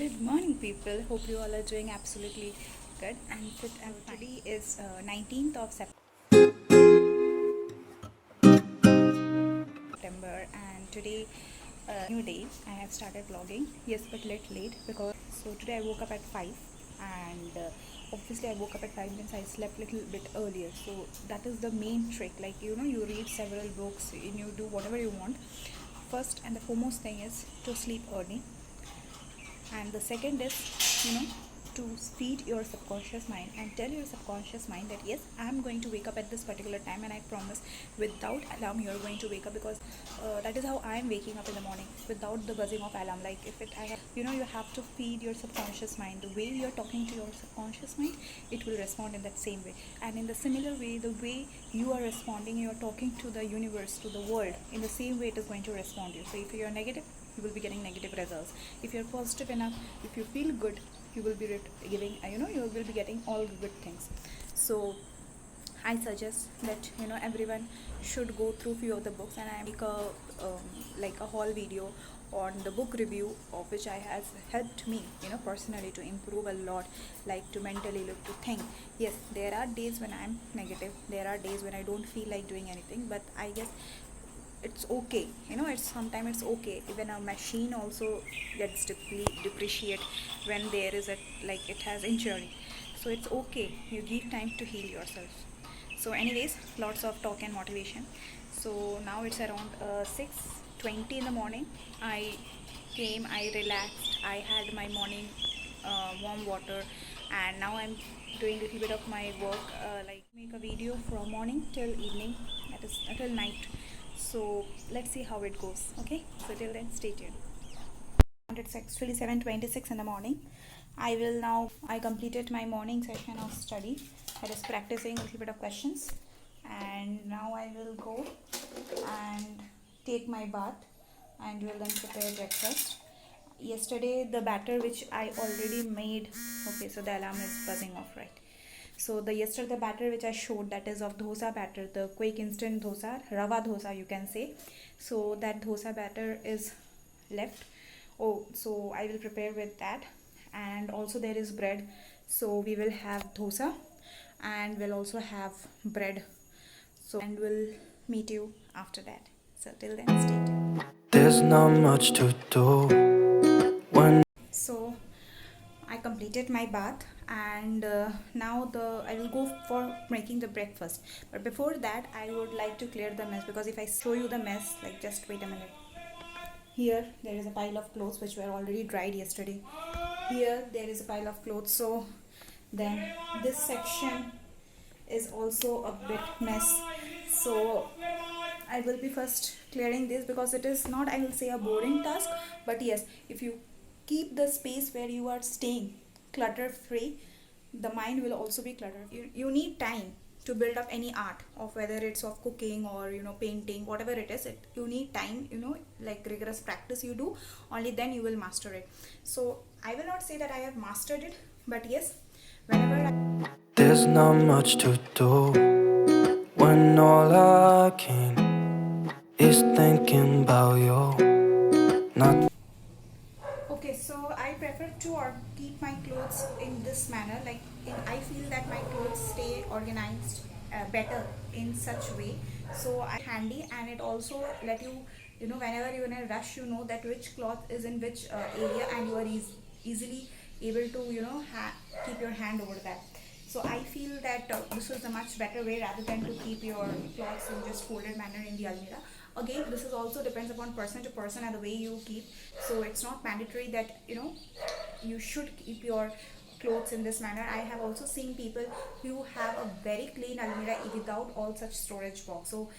Good morning, people. Hope you all are doing absolutely good and fit and fine. Today is 19th of September, and today, new day. I have started vlogging. Yes, but little late because today I woke up at 5, and obviously I woke up at 5 means I slept little bit earlier. So that is the main trick. Like you read several books and you do whatever you want. First and the foremost thing is to sleep early, and the second is to feed your subconscious mind and tell your subconscious mind that yes, I'm going to wake up at this particular time, and I promise without alarm you're going to wake up, because that is how I'm waking up in the morning, without the buzzing of alarm. Like if it I have, you have to feed your subconscious mind. The way you're talking to your subconscious mind, it will respond in that same way, and in the similar way, the way you are responding, you're talking to the universe, to the world, in the same way it is going to respond to you. So if you're negative, you will be getting negative results. If you're positive enough, if you feel good, you will be giving you will be getting all good things. So I suggest that everyone should go through few of the books, and I make a like a whole video on the book review, of which I has helped me personally to improve a lot, like to mentally look, to think. Yes, there are days when I'm negative, there are days when I don't feel like doing anything, but I guess it's okay. It's sometimes it's okay. Even a machine also gets depreciate when there is a, like, it has injury. So it's okay, you give time to heal yourself. So anyways, lots of talk and motivation. So now it's around 6:20 in the morning. I relaxed, I had my morning warm water, and now I'm doing a little bit of my work, like make a video from morning till evening, that is until night. So let's see how it goes. Okay, so till then, stay tuned. It's actually 7:26 in the morning. I completed my morning session of study, that is practicing a little bit of questions, and now I will go and take my bath, and will then prepare breakfast. Yesterday the batter which I already made, okay, so the alarm is buzzing off, right? So the batter which I showed, that is of dosa batter, the quick instant dosa, rava dosa you can say. So that dosa batter is left. Oh, so I will prepare with that, and also there is bread. So we will have dosa, and we'll also have bread. So, and we'll meet you after that. So till then, stay tuned. There's not much to do when. So I completed my bath, and now I will go for making the breakfast. But before that, I would like to clear the mess, because if I show you the mess, like, just wait a minute. Here there is a pile of clothes which were already dried yesterday. Here there is a pile of clothes. So then this section is also a bit mess. So I will be first clearing this, because it is not, I will say, a boring task, but yes, if you keep the space where you are staying clutter free, the mind will also be clutter. You need time to build up any art, of whether it's of cooking or painting, whatever it is. You need time, like rigorous practice you do, only then you will master it. So I will not say that I have mastered it, but yes, there's not much to do when all I can is thinking about you. Not okay, so I prefer to keep my clothes in this manner. Like, I feel that my clothes stay organized better in such way. So I handy, and it also let you, whenever you're in a rush, you know that which cloth is in which area, and you are easily able to keep your hand over that. So I feel that this is a much better way, rather than to keep your clothes in just folded manner in the almirah. Again, this is also depends upon person to person and the way you keep. So it's not mandatory that you should keep your clothes in this manner. I have also seen people who have a very clean almirah without all such storage box. So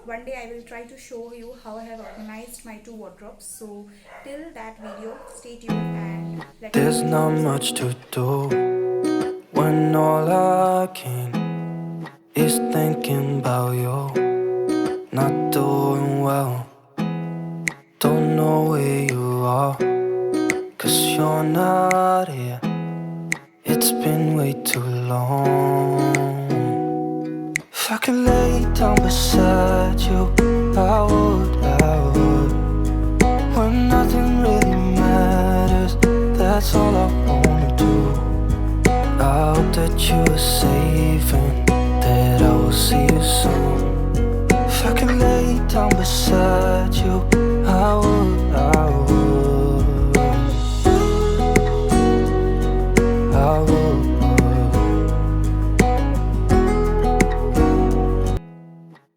one day I will try to show you how I have organized my two wardrobes. So till that video, stay tuned, and there's not much to do when all I can is thinking about you. Not doing well, don't know where you are, 'cause you're not here. It's been way too long. If I could lay down beside you, I would. When nothing really matters, that's all I wanna do. I hope that you are safe and that I will see you soon. If I can lay down beside you, I would, I would, I would.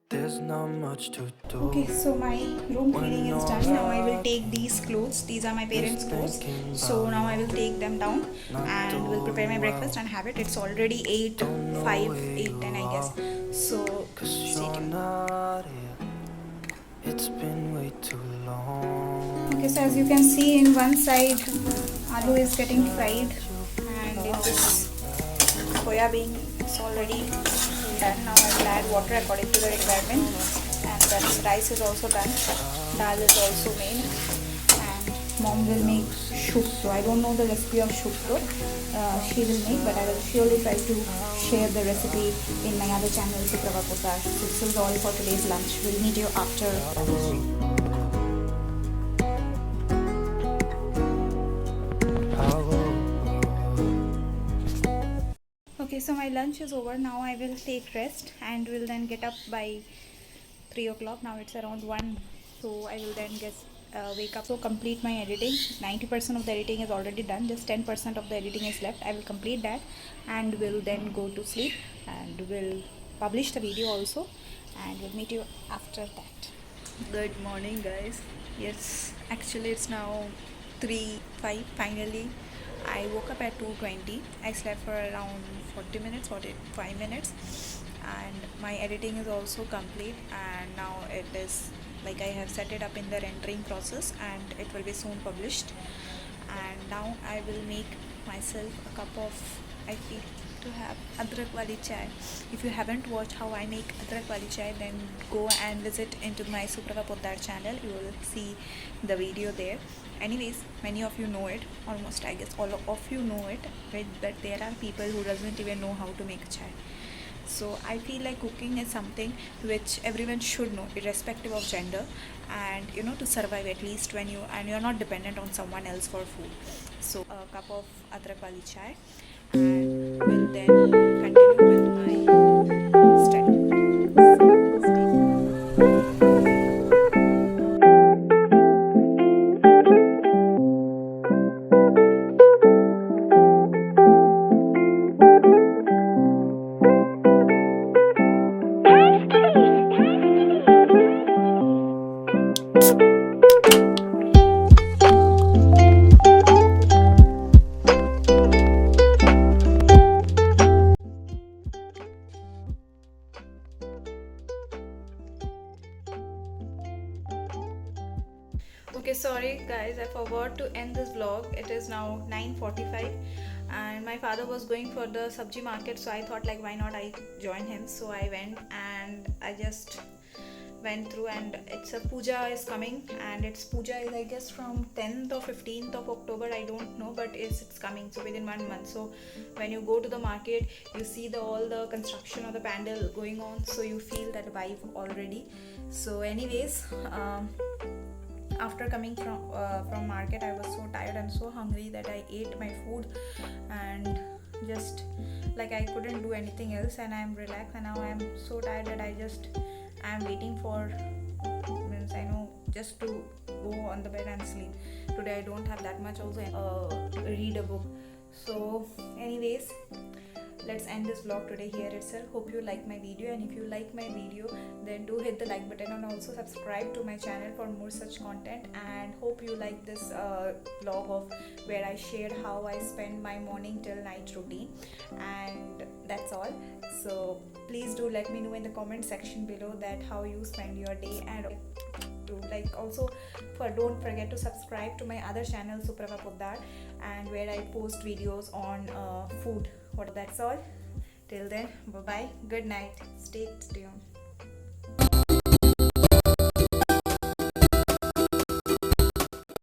There's not much to do. Okay, so my room cleaning is done. Now I will take these clothes. These are my parents' clothes. So now I will take them down and will prepare my breakfast and have it. It's already 8, 5, 8, 10 I guess. So stay tuned. It's been way too long. Okay, so as you can see, in one side aloo is getting fried and in this soya bean it's already done. Now I will add water according to the requirement, and then rice is also done. Dal is also made, and mom will make shukto. I don't know the recipe of shukto. She will make, but I will surely try to share the recipe in my other channel, Suprava Poddar. So this is all for today's lunch. We'll meet you after lunch. Okay, so my lunch is over. Now I will take rest and will then get up by 3 o'clock. Now it's around 1, so I will then wake up. So complete my editing. 90% of the editing is already done. Just 10% of the editing is left. I will complete that and will then go to sleep and will publish the video also, and we'll meet you after that. Good morning, guys. Yes, actually it's now 3:05 finally. I woke up at 2:20. I slept for around 40 minutes, 45 minutes, and my editing is also complete, and now it is like I have set it up in the rendering process and it will be soon published. And now I will make myself a cup of, I feel, to have adrak wali chai. If you haven't watched how I make adrak wali chai, then go and visit into my Suprava Poddar channel. You will see the video there. Anyways, many of you know it, almost I guess all of you know it, right? But there are people who doesn't even know how to make chai. So I feel like cooking is something which everyone should know, irrespective of gender, and to survive at least when you're not dependent on someone else for food. So a cup of adrak wali chai, and will then continue with my study. Okay, sorry guys, I forgot to end this vlog. It is now 9:45 and my father was going for the sabji market, so I thought like why not I join him. So I went and I just went through, and it's a puja is coming, and it's puja is I guess from 10th or 15th of October, I don't know, but it's coming, so within 1 month. So when you go to the market, you see all the construction of the pandal going on, so you feel that vibe already. So anyways, after coming from market, I was so tired and so hungry that I ate my food, and just like I couldn't do anything else, and I'm relaxed, and now I'm so tired that I'm waiting for just to go on the bed and sleep. Today I don't have that much also read a book. So anyways, let's end this vlog today here itself. Hope you like my video, and if you like my video, then do hit the like button and also subscribe to my channel for more such content. And hope you like this vlog of where I shared how I spend my morning till night routine, and that's all. So please do let me know in the comment section below that how you spend your day, and also don't forget to subscribe to my other channel Suprava Poddar, and where I post videos on food. That's all. Till then, bye bye, good night, stay tuned.